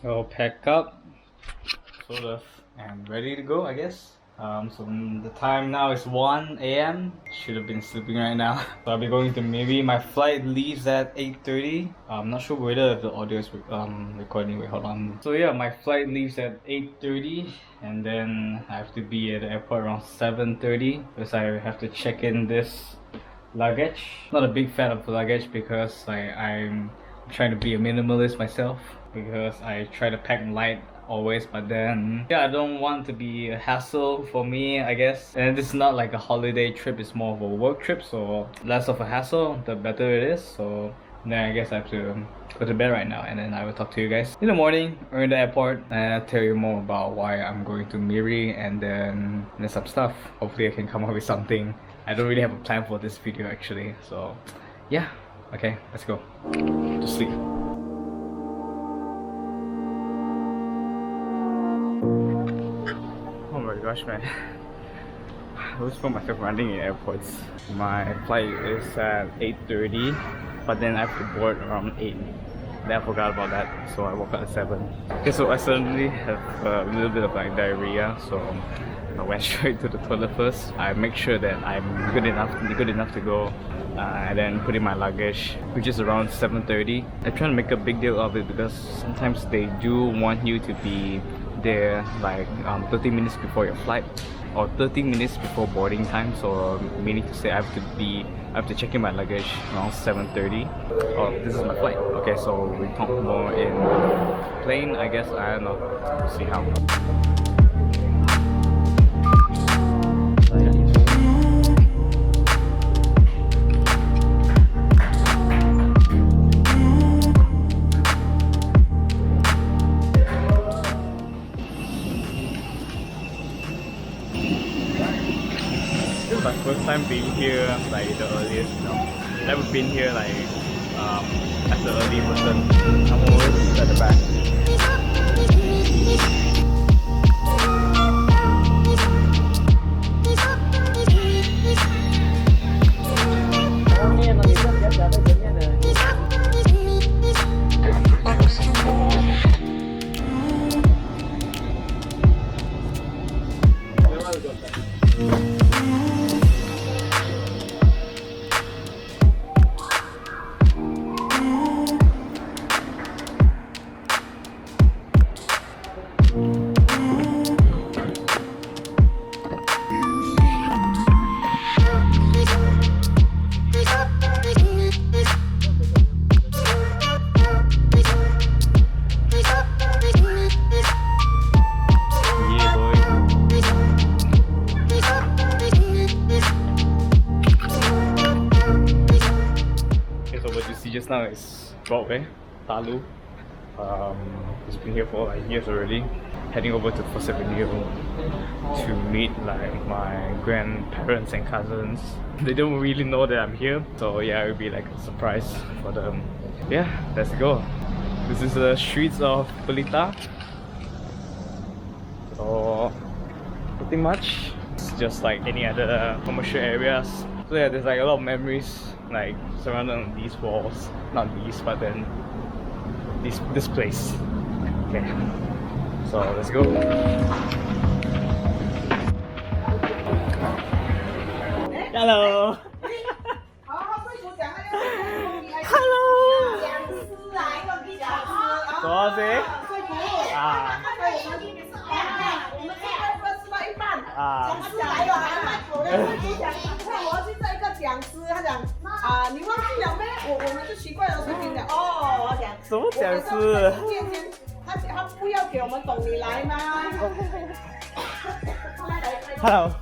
All packed up, sort of, and ready to go, I guess. So the time now is 1 a.m. Should have been sleeping right now. So I'll be going to Miri. My flight leaves at 8:30. I'm not sure whether the audio is recording. Wait, hold on. So yeah, my flight leaves at 8:30, and then I have to be at the airport around 7:30 because I have to check in this luggage. Not a big fan of luggage because I'm trying to be a minimalist myself, because I try to pack light always, but then yeah, I don't want to be a hassle for me, I guess. And this is not like a holiday trip, it's more of a work trip, so less of a hassle the better it is. So then I guess I have to go to bed right now, and then I will talk to you guys in the morning or in the airport, and I'll tell you more about why I'm going to Miri, and then some stuff. Hopefully I can come up with something. I don't really have a plan for this video actually, so yeah. Okay, let's go to sleep. Oh my gosh, man. I always find myself running in airports. My flight is at 8:30, but then I have to board around 8. Then I forgot about that, so I woke up at 7. Okay, so I suddenly have a little bit of like diarrhea, so I went straight to the toilet first. I make sure that I'm good enough to go, and then put in my luggage, which is around 7:30. I try to make a big deal of it because sometimes they do want you to be there like 30 minutes before your flight or 30 minutes before boarding time. So meaning to say I have to check in my luggage around 7:30. Oh, this is my flight. Okay, so we talk more in plane, I guess. I don't know. We'll see how. My first time being here, like the earliest, never been here like as the early person. I'm always at the back. Just now is Broadway, Talu. It's been here for like years already. Heading over to First Avenue to meet like my grandparents and cousins. They don't really know that I'm here, so yeah, it will be like a surprise for them. Yeah, let's go. This is the streets of Pelita. So nothing much. It's just like any other commercial areas. So yeah, there's like a lot of memories like surrounded on these walls. Not these, but then this place. Okay, so let's go. Hello. Hello. 多少钱？啊。讲师来了啊！我要去这一个讲师，他讲啊，你忘记了咩？我们就奇怪了，说听了哦，我讲什么讲师？他不要给我们懂你来吗 ？Hello，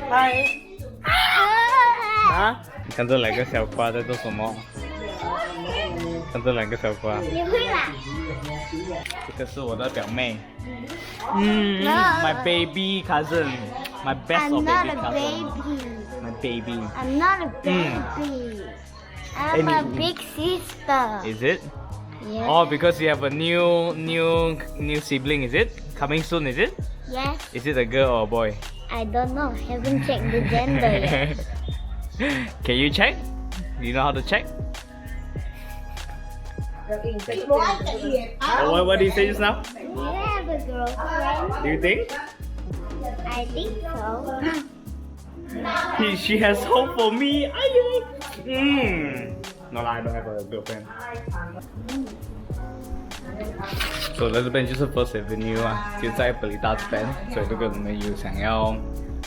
嗨，啊？你看这两个小瓜在做什么？看这两个小瓜。你会啦？这个是我的表妹。My baby cousin, my best of baby cousin. My baby. I'm not a baby. I'm a big sister. Is it? Yes. Oh, because you have a new sibling, is it? Coming soon, is it? Yes. Is it a girl or a boy? I don't know. Haven't checked the gender yet. Can you check? Do you know how to check? What did you say just now? Do you have a girlfriend? Do you think? I think so. She has hope for me. No, I don't have a girlfriend. So 在这边就是 First Avenue 啊，就在本里大这边，所以如果你们有想要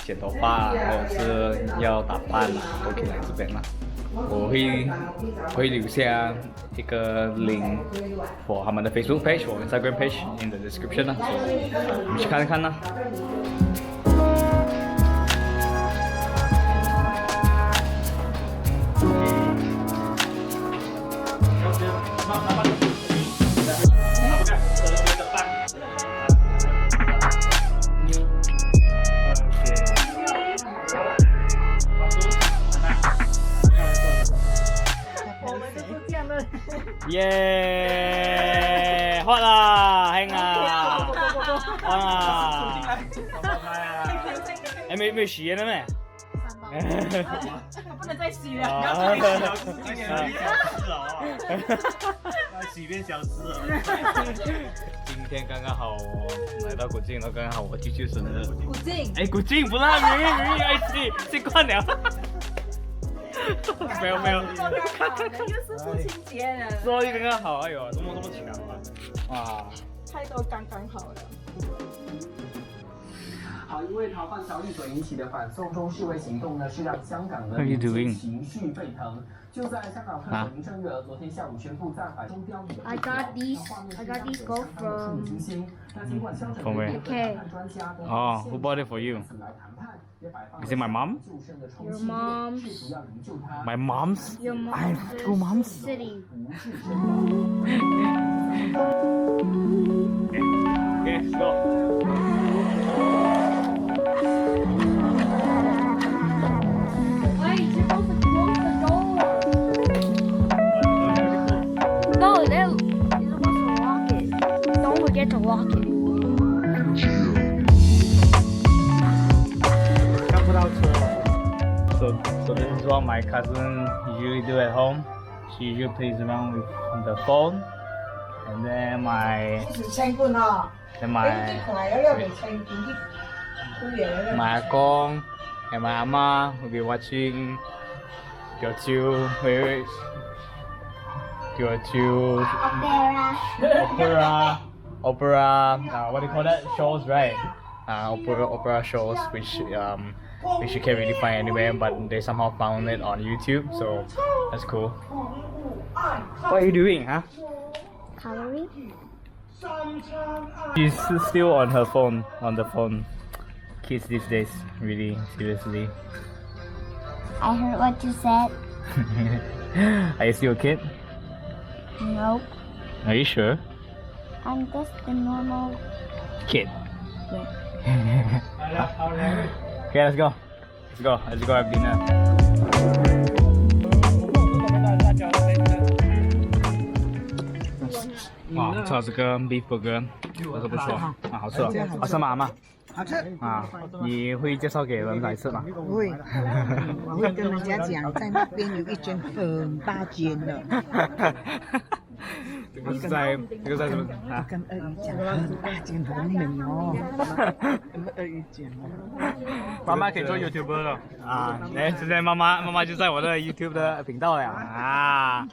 剪头发或者是要打扮啊，都可以来这边啦。我会留下一个 link for 他们的 Facebook page 或 Instagram page in the description 啦，所以你们去看看啦。耶，好啦，兄啊，好啦，哎，没洗了没？不能再洗了，洗变小吃了。今天刚刚好，来到古晋，然后刚刚好我舅舅生日。古晋，哎，古晋不啦，明哎，习惯了。没有，又是父亲节了，说的刚刚好，哎呦，这么巧啊！哇，菜都刚刚好了。好，因为逃犯条例所引起的反送中示威行动呢，是让香港的 What are you 民 doing? 情绪沸腾。就在香港特首林郑月娥昨天下午宣布暂缓中标语。I got these go from. Okay. Oh, who bought it for you? Is it my mom? Your mom's. My mom's? Your mom's. I have two moms. City. Okay, let's go. Why you supposed to close the door? No, you're supposed to lock it. Don't forget to lock it. 看不到车。So this is what my cousin usually do at home. She usually plays around with the phone, and then my 是青官啊， then my 阿公 and my 阿媽 will be watching Teochew opera what do you call that, shows, right? Opera shows which you can't really find anywhere, but they somehow found it on YouTube, so that's cool. What are you doing, huh? Coloring? She's still on her phone, on the phone. Kids these days, really, seriously. I heard what you said. Are you still a kid? Nope. Are you sure? I'm just a normal. Kid. Okay, let's go. Let's go have dinner. 哇，吃了这个 beef burger，这个不错啊，好吃哦。好吃吗？好吃啊，你会介绍给人来吃吗？会，我会跟人家讲，在那边有一间很大间的。这个在什么啊？跟鳄鱼讲，很大间，很美哦。跟鳄鱼讲哦。妈妈可以做 YouTuber 了啊！哎，现在妈妈就在我的 YouTube 的频道了啊。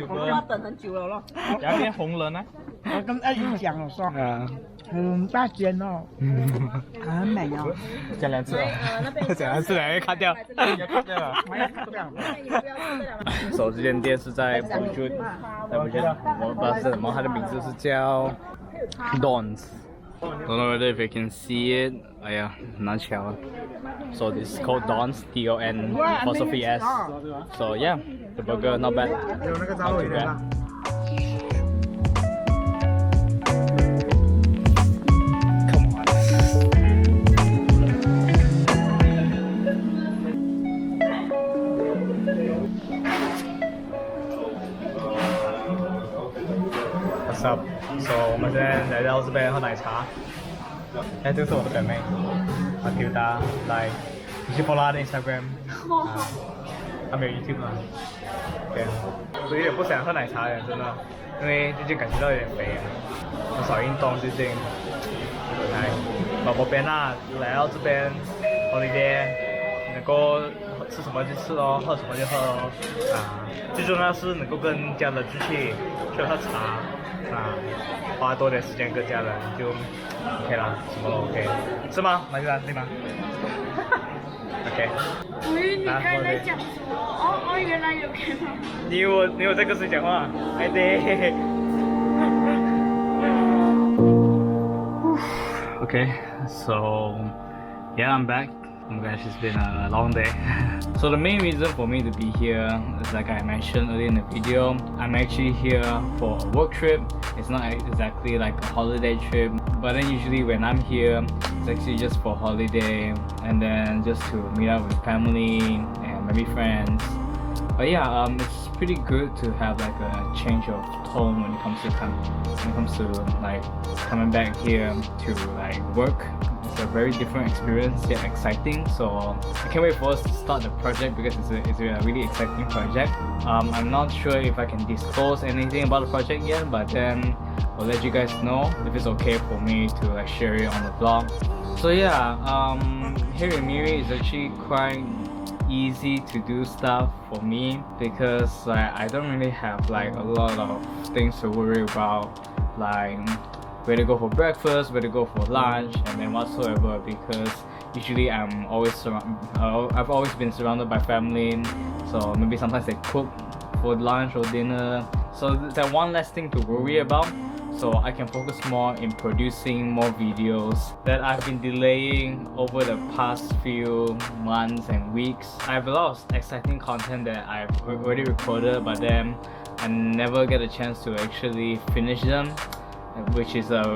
我要等很久了咯。要变红人呢？我跟鳄鱼讲了说，很大间哦，很美哦。讲两次了，讲两次了，要卡掉。手这间店是在布局，我不知道是什么，它的名字是叫 Dons。Don't know whether if you can see it. 哎呀，很难瞧啊。So this is called Dons, D-O-N apostrophe S. So yeah, the burger not bad. Not too bad. ，So 我们现在来到这边喝奶茶。哎，这个是我的表妹，阿 Q 达来，你去 follow 她的 Instagram。她没有 YouTube 吗？对。我有点不想喝奶茶了，真的，因为最近感觉到有点肥啊，很少运动最近。来，宝宝边啊，来到这边 holiday， 能够吃什么就吃哦，喝什么就喝哦，最重要是能够跟家人出去喝茶，花多点时间跟家人就 OK 啦，什么都 OK， 是吗？马玉兰对吗？OK。你刚才在讲什么？哦，原来有开吗？你有在跟谁讲话？哎对。Okay, so yeah, I'm back. Oh my gosh, it's been a long day. So the main reason for me to be here is, like I mentioned earlier in the video, I'm actually here for a work trip. It's not exactly like a holiday trip, but then usually when I'm here, it's actually just for holiday and then just to meet up with family and maybe friends. But yeah, it's pretty good to have like a change of tone when it comes to like coming back here to like work. It's a very different experience, yet exciting. So I can't wait for us to start the project because it's a really exciting project. I'm not sure if I can disclose anything about the project yet, but then I'll let you guys know if it's okay for me to like share it on the vlog. So yeah, here in Miri is actually quite easy to do stuff for me because like I don't really have like a lot of things to worry about, like where to go for breakfast, where to go for lunch, and then whatsoever, because usually I've always been surrounded by family, so maybe sometimes they cook for lunch or dinner, so there's one less thing to worry about. So I can focus more in producing more videos that I've been delaying over the past few months and weeks. I have a lot of exciting content that I've already recorded, but then I never get a chance to actually finish them, which is a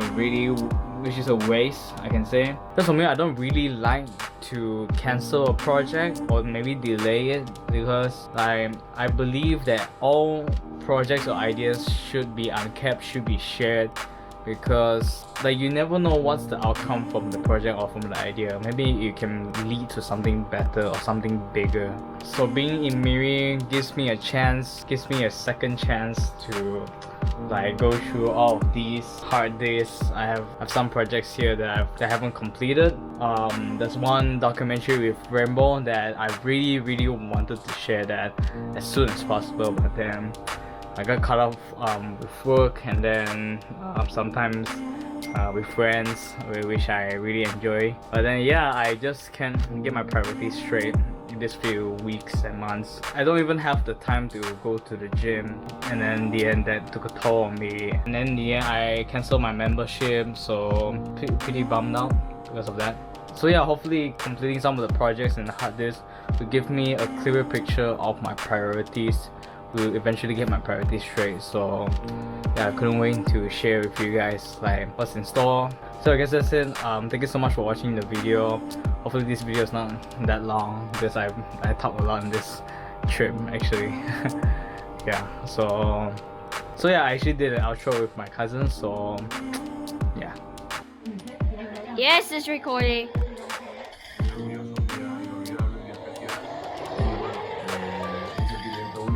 waste, I can say. Because for me, I don't really like to cancel a project or maybe delay it, because I believe that all projects or ideas should be unkept, should be shared, because like you never know what's the outcome from the project or from the idea. Maybe it can lead to something better or something bigger. So being in Miri gives me a second chance to like go through all of these hard days. I have some projects here that I haven't completed. There's one documentary with Rainbow that I really wanted to share that as soon as possible, but then I got cut off with work, and then sometimes with friends, which I really enjoy. But then yeah, I just can't get my priorities straight in these few weeks and months. I don't even have the time to go to the gym, and then in the end that took a toll on me. And then in the end I canceled my membership, so pretty bummed out because of that. So yeah, hopefully completing some of the projects in the hard disk will give me a clearer picture of my priorities. Will eventually get my priorities straight. So yeah, I couldn't wait to share with you guys like what's in store. So I guess that's it. Thank you so much for watching the video. Hopefully this video is not that long because I talked a lot on this trip actually. Yeah, so yeah, I actually did an outro with my cousin, so yeah. Yes, it's recording.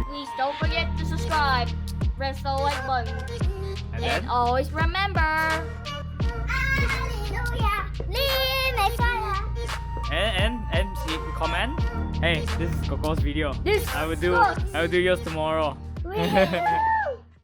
Please don't forget to subscribe, press the like button, and always remember. And comment. Hey, this is Coco's video. I will do yours tomorrow.